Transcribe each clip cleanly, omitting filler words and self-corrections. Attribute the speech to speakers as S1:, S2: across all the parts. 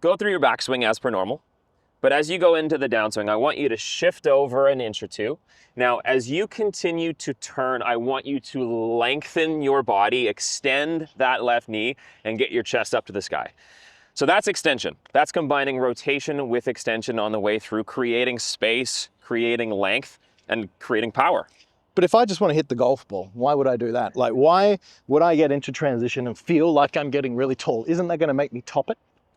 S1: Go through your backswing as per normal. But as you go into the downswing, I want you to shift over an inch or two. Now, as you continue to turn, I want you to lengthen your body, extend that left knee, and get your chest up to the sky. So that's extension. That's combining rotation with extension on the way through, creating space, creating length, and creating power.
S2: But if I just want to hit the golf ball, why would I do that? Like, why would I get into transition and feel like I'm getting really tall? Isn't that going to make me top it?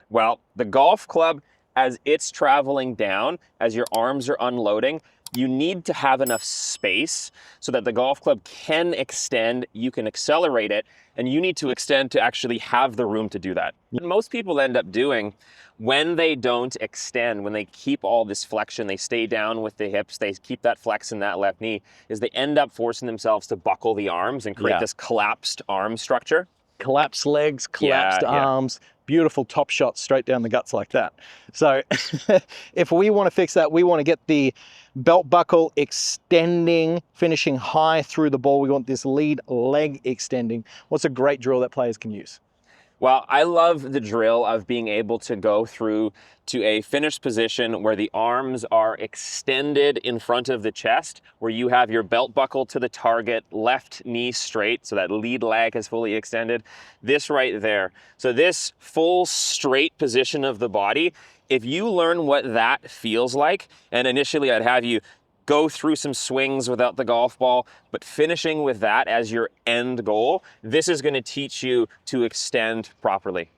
S1: Well, the golf club, as it's traveling down, as your arms are unloading, you need to have enough space so that the golf club can extend, you can accelerate it, and you need to extend to actually have the room to do that. Most people end up doing, when they don't extend, when they keep all this flexion, they stay down with the hips, they keep that flex in that left knee, is they end up forcing themselves to buckle the arms and create this collapsed arm structure.
S2: Collapsed legs, collapsed arms, beautiful top shots straight down the guts like that. So if we want to fix that, we want to get the belt buckle extending, finishing high through the ball. We want this lead leg extending. What's a great drill that players can use?
S1: Well, I love the drill of being able to go through to a finished position where the arms are extended in front of the chest, where you have your belt buckle to the target, left knee straight, so that lead leg is fully extended. This right there. So this full straight position of the body, if you learn what that feels like, and initially I'd have you go through some swings without the golf ball, but finishing with that as your end goal, this is going to teach you to extend properly.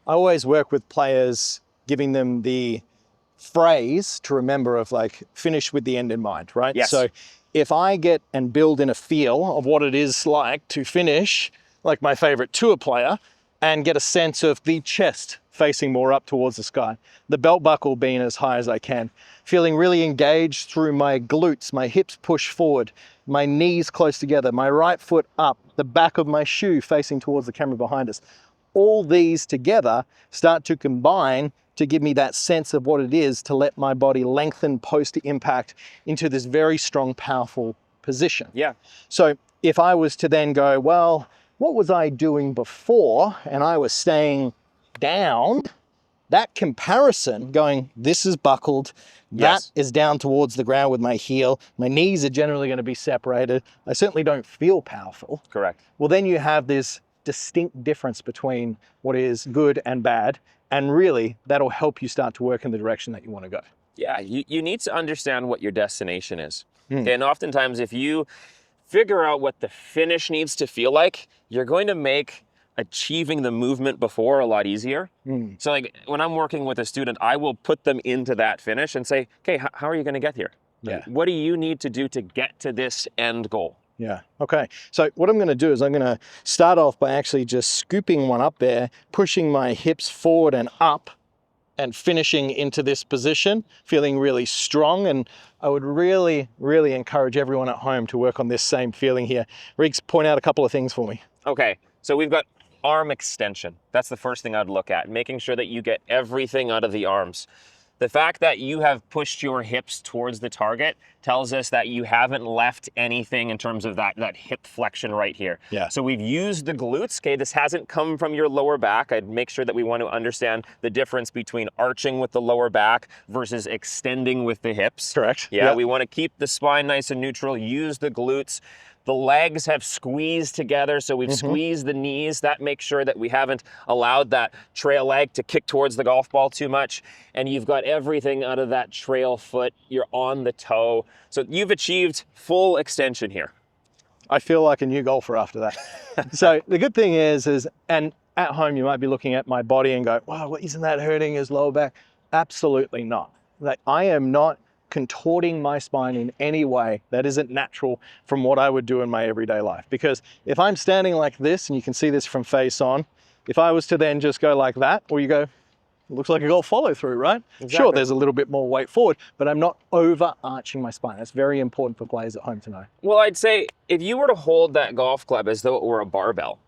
S2: I always work with players, giving them the phrase to remember of like, finish with the end in mind, right?
S1: Yes.
S2: So if I get and build in a feel of what it is like to finish, like my favorite tour player, and get a sense of the chest facing more up towards the sky, the belt buckle being as high as I can, feeling really engaged through my glutes, my hips push forward, my knees close together, my right foot up, the back of my shoe facing towards the camera behind us. All these together start to combine to give me that sense of what it is to let my body lengthen post impact into this very strong, powerful position.
S1: Yeah.
S2: So if I was to then go, well, what was I doing before? And I was staying down, that comparison going, this is buckled, that is down towards the ground with my heel, my knees are generally going to be separated, I certainly don't feel powerful.
S1: Correct.
S2: Well, then you have this distinct difference between what is good and bad, and really that'll help you start to work in the direction that you want to go.
S1: Yeah, you need to understand what your destination is. And oftentimes if you figure out what the finish needs to feel like, you're going to make achieving the movement before a lot easier. So like when I'm working with a student, I will put them into that finish and say, okay, how are you going to get here?
S2: Yeah.
S1: What do you need to do to get to this end goal?
S2: Yeah, okay. So what I'm going to do is I'm going to start off by actually just scooping one up there, pushing my hips forward and up, and finishing into this position, feeling really strong. And I would really, really encourage everyone at home to work on this same feeling here. Riggs, point out a couple of things for me.
S1: Okay, so we've got arm extension. That's the first thing I'd look at, making sure that you get everything out of the arms. The fact that you have pushed your hips towards the target tells us that you haven't left anything in terms of that hip flexion right here.
S2: Yeah.
S1: So we've used the glutes. Okay, this hasn't come from your lower back. I'd make sure that we want to understand the difference between arching with the lower back versus extending with the hips.
S2: Correct.
S1: Yeah, we want to keep the spine nice and neutral, use the glutes. The legs have squeezed together, so we've squeezed the knees. That makes sure that we haven't allowed that trail leg to kick towards the golf ball too much. And you've got everything out of that trail foot. You're on the toe. So you've achieved full extension here.
S2: I feel like a new golfer after that. So the good thing is, and at home you might be looking at my body and go, wow, isn't that hurting his lower back? Absolutely not. Like, I am not contorting my spine in any way that isn't natural from what I would do in my everyday life. Because if I'm standing like this, and you can see this from face on, if I was to then just go like that, or you go, it looks like a golf follow through, right? Exactly. Sure, there's a little bit more weight forward, but I'm not overarching my spine. That's very important for players at home to know.
S1: Well, I'd say if you were to hold that golf club as though it were a barbell,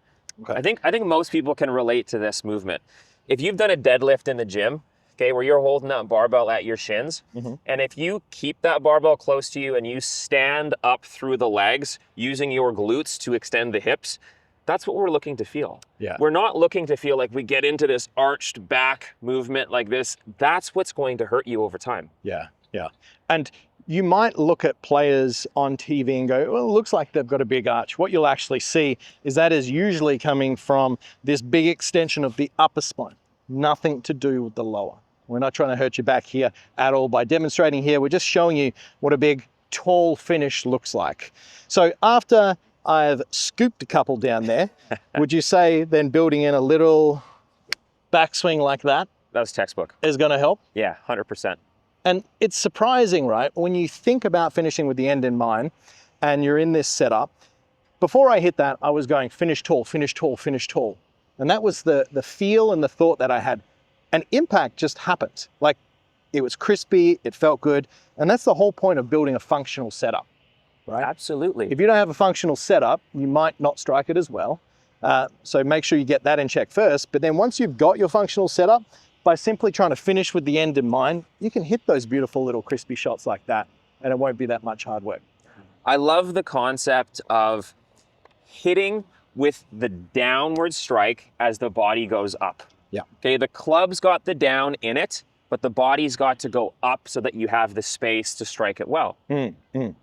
S1: I think most people can relate to this movement. If you've done a deadlift in the gym, okay, where you're holding that barbell at your shins, and if you keep that barbell close to you and you stand up through the legs using your glutes to extend the hips, That's what we're looking to feel.
S2: Yeah.
S1: We're not looking to feel like we get into this arched back movement like this. That's what's going to hurt you over time.
S2: Yeah, yeah. And you might look at players on TV and go, well, it looks like they've got a big arch. What you'll actually see is that is usually coming from this big extension of the upper spine, nothing to do with the lower. We're not trying to hurt your back here at all by demonstrating here. We're just showing you what a big, tall finish looks like. So after I've scooped a couple down there, would you say then building in a little backswing like that
S1: That was textbook.
S2: is going to help?
S1: Yeah, 100%.
S2: And it's surprising, right? When you think about finishing with the end in mind and you're in this setup, before I hit that, I was going finish tall, finish tall, finish tall. And that was the feel and the thought that I had. And impact just happened. Like it was crispy, it felt good. And that's the whole point of building a functional setup, right?
S1: Absolutely.
S2: If you don't have a functional setup, you might not strike it as well. So make sure you get that in check first. But then once you've got your functional setup, by simply trying to finish with the end in mind, you can hit those beautiful little crispy shots like that, and it won't be that much hard work.
S1: I love the concept of hitting with the downward strike as the body goes up.
S2: Yeah.
S1: Okay, the club's got the down in it, but the body's got to go up so that you have the space to strike it well.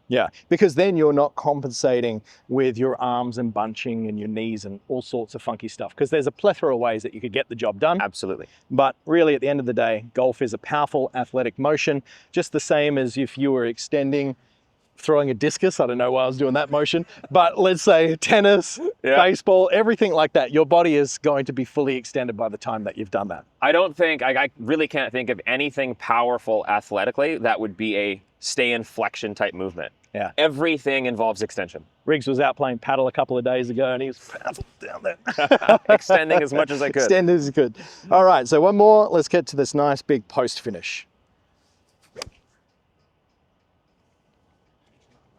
S2: Yeah, because then you're not compensating with your arms and bunching and your knees and all sorts of funky stuff, because there's a plethora of ways that you could get the job done.
S1: Absolutely.
S2: But really, at the end of the day, golf is a powerful athletic motion, just the same as if you were extending, throwing a discus. I don't know why I was doing that motion, but let's say tennis, baseball, everything like that. Your body is going to be fully extended by the time that you've done that.
S1: I really can't think of anything powerful athletically that would be a stay in flexion type movement.
S2: Yeah.
S1: Everything involves extension.
S2: Riggs was out playing paddle a couple of days ago and he was paddle down there.
S1: Extending as much as I could.
S2: Extend as you could. All right, so one more. Let's get to this nice big post finish.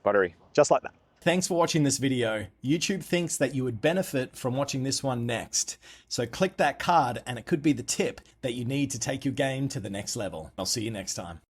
S1: Buttery.
S2: Just like that.
S3: Thanks for watching this video. YouTube thinks that you would benefit from watching this one next. So click that card and it could be the tip that you need to take your game to the next level. I'll see you next time.